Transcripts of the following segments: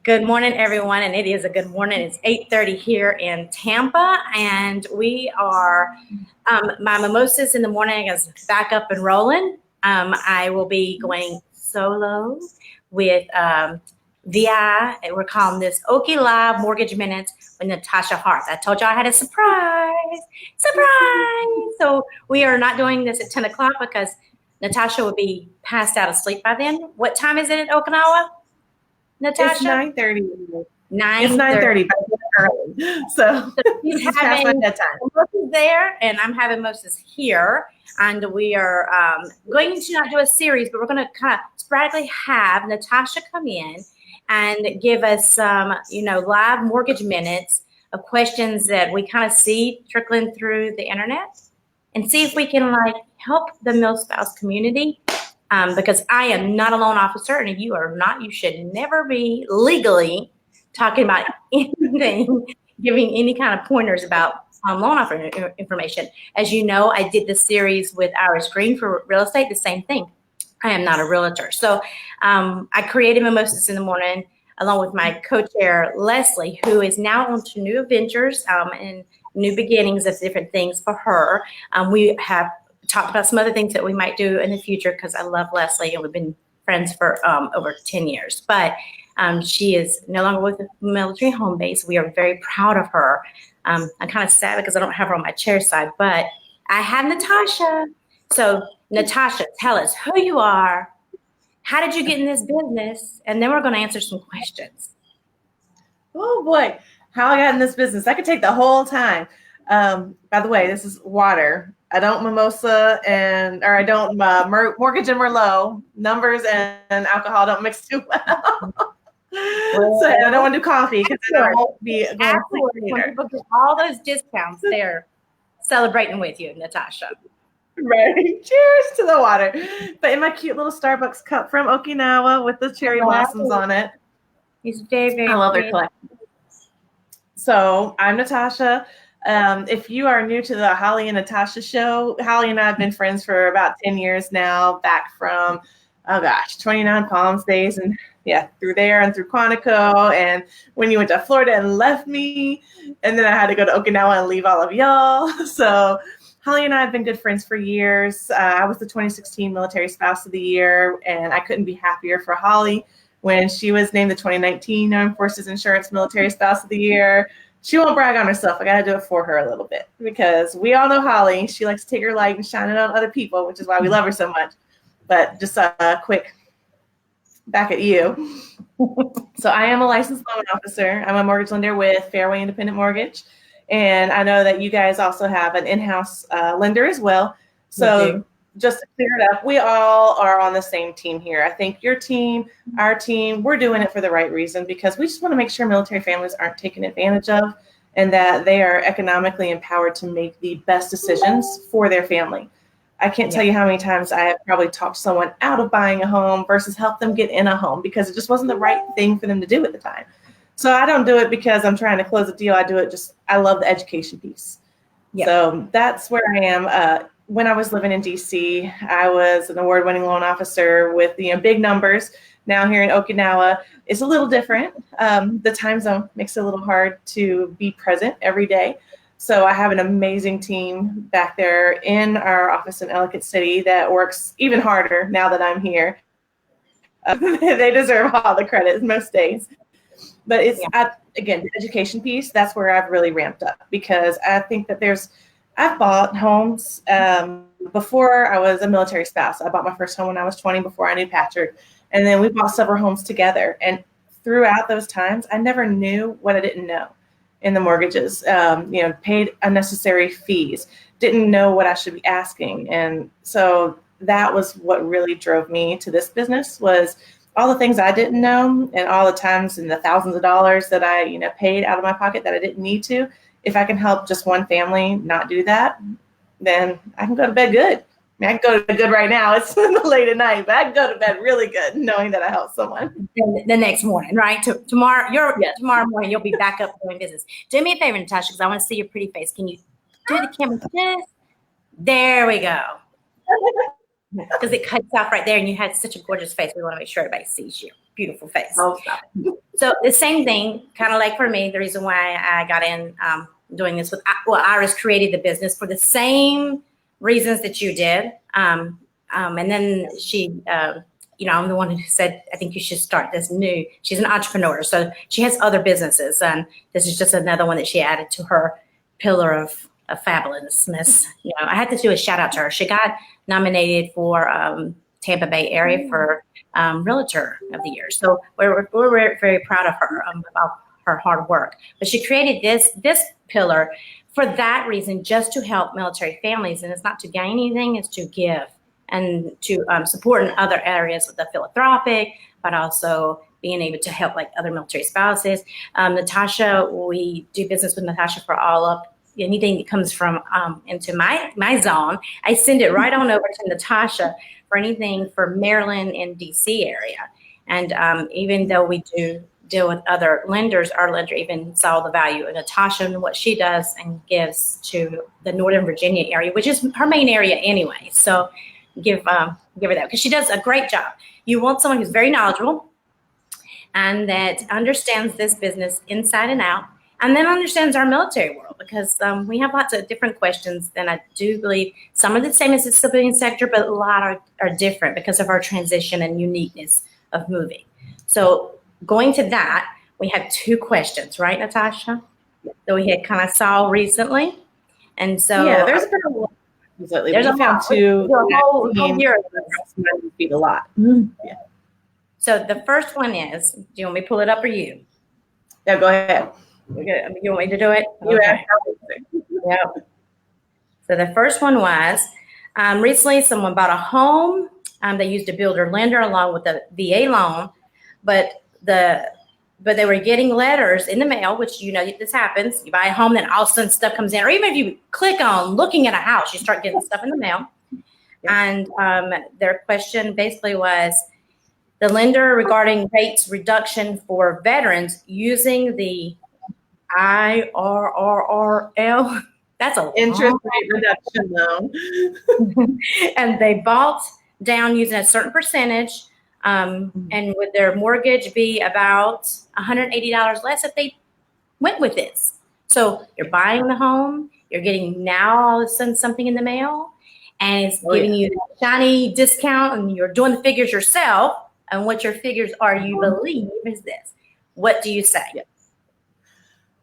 Good morning, everyone, and it is a good morning. It's 8:30 here in Tampa, and we are, my mimosas in the morning is back up and rolling. I will be going solo with VI, and we're calling this Okie Live Mortgage Minutes with Natasha Harth. I told you I had a surprise. So we are not doing this at 10 o'clock because Natasha would be passed out asleep by then. What time is it in Okinawa, Natasha? It's 9:30. 9:30. It's 9:30, but it's early. So he's having Mimosas there, and I'm having Mimosas here. And we are going to not do a series, but we're going to kind of sporadically have Natasha come in and give us some, live mortgage minutes of questions that we kind of see trickling through the internet, and see if we can help the milspouse community. Because I am not a loan officer, and if you are not, you should never be legally talking about anything, giving any kind of pointers about loan offer information. As you know, I did this series with Iris Green for real estate, the same thing. I am not a realtor. So I created Mimosas in the morning along with my co-chair, Leslie, who is now on to new ventures and new beginnings of different things for her. We have talked about some other things that we might do in the future because I love Leslie and we've been friends for over 10 years. But she is no longer with the military home base. We are very proud of her. I'm kind of sad because I don't have her on my chair side, but I have Natasha. So Natasha, tell us who you are. How did you get in this business? And then we're going to answer some questions. Oh boy, how I got in this business. I could take the whole time. By the way, this is water. I don't mimosa or I don't mortgage and Merlot. Numbers and alcohol don't mix too well. So I don't want to do coffee because I won't be going when people get all those discounts, they're celebrating with you, Natasha. Right. Cheers to the water. But in my cute little Starbucks cup from Okinawa with the cherry blossoms on it. It's very, very I love their collection. So I'm Natasha. If you are new to the Holly and Natasha show, Holly and I have been friends for about 10 years now, back from, 29 Palms days, and through there and through Quantico, and when you went to Florida and left me, and then I had to go to Okinawa and leave all of y'all. So Holly and I have been good friends for years. I was the 2016 Military Spouse of the Year, and I couldn't be happier for Holly when she was named the 2019 Armed Forces Insurance Military Spouse of the Year. She won't brag on herself. I got to do it for her a little bit because we all know Holly. She likes to take her light and shine it on other people, which is why we love her so much. But just a quick back at you. So I am a licensed loan officer. I'm a mortgage lender with Fairway Independent Mortgage. And I know that you guys also have an in-house lender as well. So just to clear it up, we all are on the same team here. I think your team, our team, we're doing it for the right reason because we just want to make sure military families aren't taken advantage of and that they are economically empowered to make the best decisions for their family. I can't tell you how many times I have probably talked someone out of buying a home versus help them get in a home because it just wasn't the right thing for them to do at the time. So I don't do it because I'm trying to close a deal. I do it I love the education piece. So that's where I am. When I was living in DC, I was an award-winning loan officer with big numbers. Now here in Okinawa, it's a little different. The time zone makes it a little hard to be present every day. So I have an amazing team back there in our office in Ellicott City that works even harder now that I'm here. They deserve all the credit most days. But it's, again, the education piece, that's where I've really ramped up because I think that I've bought homes before I was a military spouse. I bought my first home when I was 20 before I knew Patrick. And then we bought several homes together. And throughout those times, I never knew what I didn't know in the mortgages, paid unnecessary fees, didn't know what I should be asking. And so that was what really drove me to this business was all the things I didn't know and all the times and the thousands of dollars that I, paid out of my pocket that I didn't need to. If I can help just one family not do that, then I can go to bed good. I can go to bed good right now. It's late at night, but I can go to bed really good knowing that I helped someone. The next morning, right? Tomorrow morning, you'll be back up doing business. Do me a favor, Natasha, because I want to see your pretty face. Can you do the camera just? There we go. Because it cuts off right there, and you had such a gorgeous face. We want to make sure everybody sees you. beautiful face. Oh, stop it. So the same thing, kind of like for me, the reason why I got in doing this with, well, Iris created the business for the same reasons that you did. And then she, I'm the one who said, I think you should start this new, she's an entrepreneur. So she has other businesses. And this is just another one that she added to her pillar of fabulousness. I had to do a shout out to her. She got nominated for Tampa Bay area for Realtor of the Year. So we're very, very proud of her about her hard work. But she created this pillar for that reason, just to help military families. And it's not to gain anything, it's to give and to support in other areas with the philanthropic, but also being able to help like other military spouses. Natasha, we do business with Natasha for all of anything that comes from into my zone. I send it right on over to Natasha for anything for Maryland and DC area. And even though we do deal with other lenders, our lender even saw the value in Natasha and what she does and gives to the Northern Virginia area, which is her main area anyway. So give her that, because she does a great job. You want someone who's very knowledgeable and that understands this business inside and out, and then understands our military world, because we have lots of different questions. Then I do believe some are the same as the civilian sector, but a lot are different because of our transition and uniqueness of moving. So going to that, we have 2 questions, right, Natasha? That we had kind of saw recently. And so yeah, there's been a lot lately. There's we a found lot. 2 whole year. feet a lot. Yeah. So the first one is, do you want me to pull it up or you? Yeah, go ahead. You want me to do it? You Okay. asked. Yep. So the first one was, recently someone bought a home. They used a builder lender along with the VA loan, but they were getting letters in the mail, which this happens. You buy a home, then all of a sudden stuff comes in, or even if you click on looking at a house, you start getting stuff in the mail. And their question basically was the lender regarding rates reduction for veterans using the IRRRL. That's a Interest rate reduction loan. And they bought down using a certain percentage. And would their mortgage be about $180 less if they went with this? So you're buying the home, you're getting now all of a sudden something in the mail, and it's giving you a shiny discount, and you're doing the figures yourself. And what your figures are, you believe, is this. What do you say?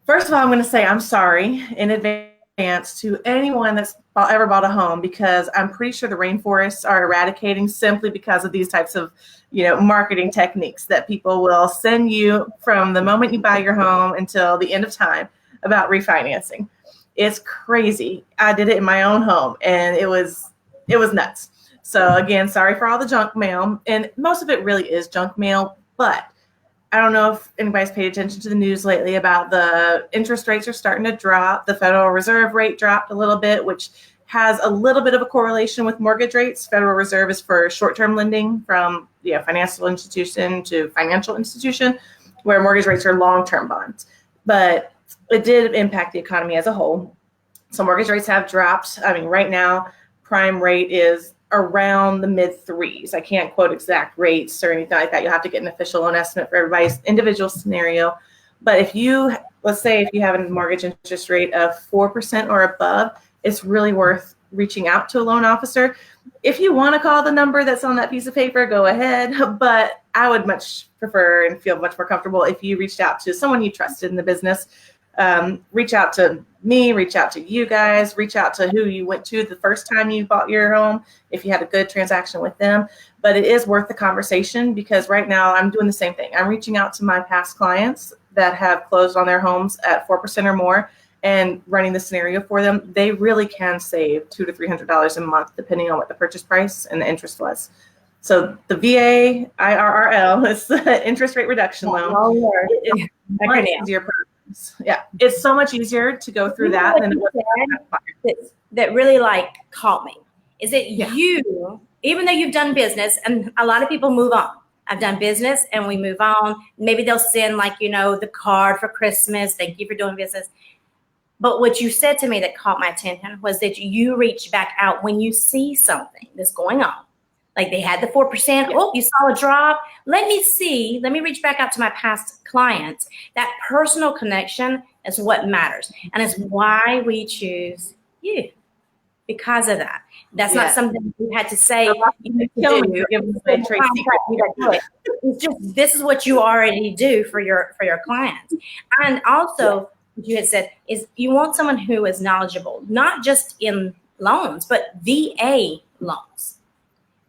First of all, I'm going to say I'm sorry in advance to anyone that's ever bought a home, because I'm pretty sure the rainforests are eradicating simply because of these types of marketing techniques that people will send you from the moment you buy your home until the end of time about refinancing. It's crazy. I did it in my own home, and it was nuts. So again, sorry for all the junk mail, and most of it really is junk mail, but I don't know if anybody's paid attention to the news lately about the interest rates are starting to drop. The Federal Reserve rate dropped a little bit, which has a little bit of a correlation with mortgage rates. Federal Reserve is for short-term lending from financial institution to financial institution, where mortgage rates are long-term bonds. But it did impact the economy as a whole. So mortgage rates have dropped. I mean, right now, prime rate is around the mid 3s. I can't quote exact rates or anything like that. You'll have to get an official loan estimate for everybody's individual scenario. But let's say if you have a mortgage interest rate of 4% or above, it's really worth reaching out to a loan officer. If you want to call the number that's on that piece of paper, go ahead. But I would much prefer and feel much more comfortable if you reached out to someone you trusted in the business. Reach out to me, reach out to you guys, reach out to who you went to the first time you bought your home, if you had a good transaction with them. But it is worth the conversation, because right now I'm doing the same thing. I'm reaching out to my past clients that have closed on their homes at 4% or more and running the scenario for them. They really can save $200 to $300 a month, depending on what the purchase price and the interest was. So the VA IRRL is the interest rate reduction loan. It's much easier. Yeah, it's so much easier to go through that than it was. That really caught me is that you, even though you've done business, and a lot of people move on. I've done business and we move on. Maybe they'll send the card for Christmas. Thank you for doing business. But what you said to me that caught my attention was that you reach back out when you see something that's going on. Like they had the 4%. Oh, you saw a drop. Let me reach back out to my past clients. That personal connection is what matters. And it's why we choose you, because of that. That's not something you had to say. It's just, this is what you already do for your clients. And also, what you had said is you want someone who is knowledgeable, not just in loans, but VA loans.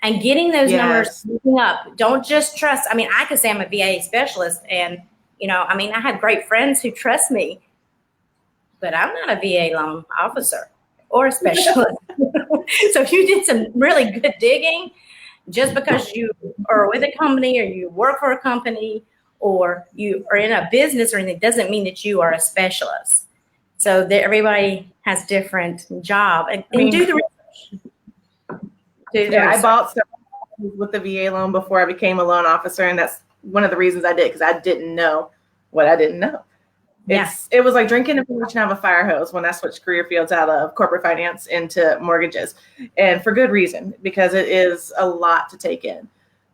And getting those numbers up. Don't just trust. I mean, I could say I'm a VA specialist, and I have great friends who trust me, but I'm not a VA loan officer or a specialist. So if you did some really good digging, just because you are with a company or you work for a company or you are in a business or anything, doesn't mean that you are a specialist. So everybody has different job, and do the research. I bought several with the VA loan before I became a loan officer, and that's one of the reasons I did, because I didn't know what I didn't know. It was like drinking information out of a fire hose when I switched career fields out of corporate finance into mortgages, and for good reason, because it is a lot to take in.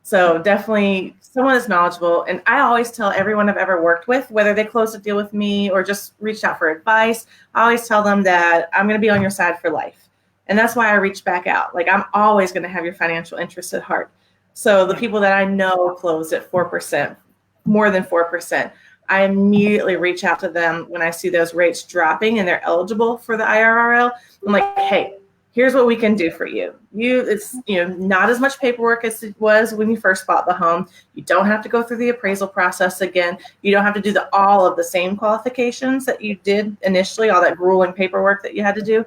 So definitely someone that's knowledgeable. And I always tell everyone I've ever worked with, whether they closed a deal with me or just reached out for advice, I always tell them that I'm going to be on your side for life. And that's why I reach back out. Like, I'm always going to have your financial interests at heart. So the people that I know closed at 4%, more than 4%, I immediately reach out to them when I see those rates dropping and they're eligible for the IRRL. I'm like, hey, here's what we can do for you. It's not as much paperwork as it was when you first bought the home. You don't have to go through the appraisal process again. You don't have to do all of the same qualifications that you did initially, all that grueling paperwork that you had to do.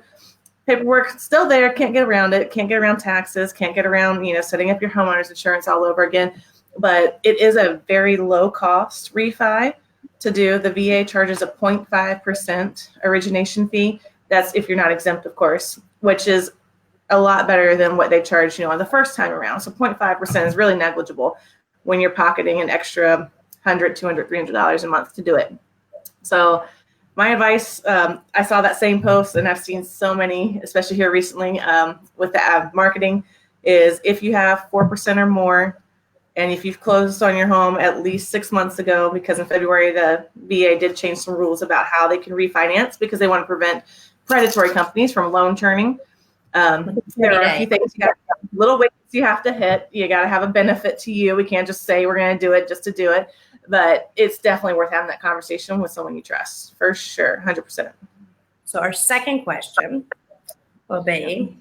Paperwork still there, can't get around it, can't get around taxes, can't get around, setting up your homeowner's insurance all over again. But it is a very low cost refi to do. The VA charges a 0.5% origination fee. That's if you're not exempt, of course, which is a lot better than what they charge, on the first time around. So 0.5% is really negligible when you're pocketing an extra $100, $200, $300 a month to do it. So my advice, I saw that same post, and I've seen so many, especially here recently with the ad marketing, is if you have 4% or more, and if you've closed on your home at least 6 months ago, because in February, the VA did change some rules about how they can refinance because they want to prevent predatory companies from loan churning. There are a few things little weights you have to hit. You got to have a benefit to you. We can't just say we're going to do it just to do it. But it's definitely worth having that conversation with someone you trust, for sure, 100%. So our second question will be,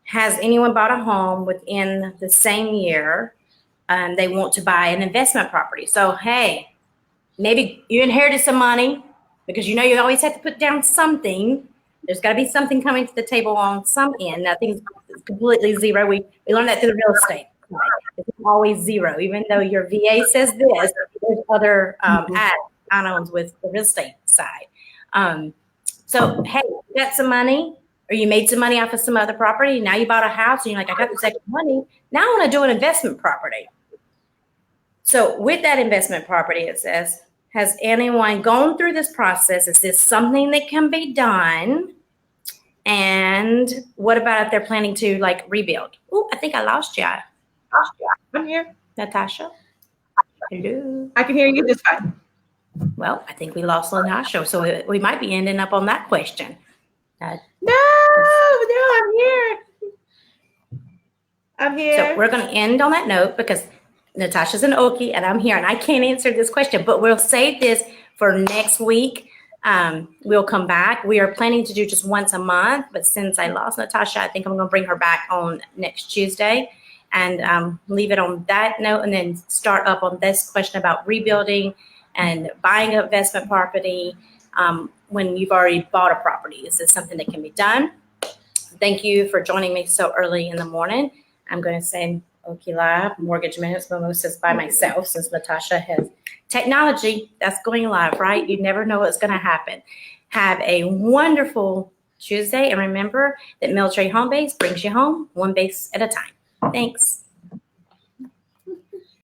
has anyone bought a home within the same year and they want to buy an investment property? So, hey, maybe you inherited some money because you always have to put down something. There's got to be something coming to the table on some end. Nothing's completely zero. We learned that through the real estate. It's always zero, even though your VA says this. There's other add-ons with the real estate side. So, hey, you got some money, or you made some money off of some other property. Now you bought a house, and you're like, I got this extra money. Now I want to do an investment property. So with that investment property, it says, has anyone gone through this process? Is this something that can be done? And what about if they're planning to rebuild? Oh, I think I lost you. I'm here. Natasha? Hello? I can hear you just fine. Well, I think we lost Natasha, so we might be ending up on that question. No, I'm here. I'm here. So we're going to end on that note because Natasha's in Okie and I'm here and I can't answer this question, but we'll save this for next week. We'll come back. We are planning to do just once a month, but since I lost Natasha, I think I'm going to bring her back on next Tuesday and leave it on that note and then start up on this question about rebuilding and buying an investment property when you've already bought a property. Is this something that can be done? Thank you for joining me so early in the morning. I'm going to send Okie Live, Mortgage Minutes, Mimosas by myself since Natasha has technology that's going live, right? You never know what's going to happen. Have a wonderful Tuesday. And remember that Military Home Base brings you home one base at a time. Thanks.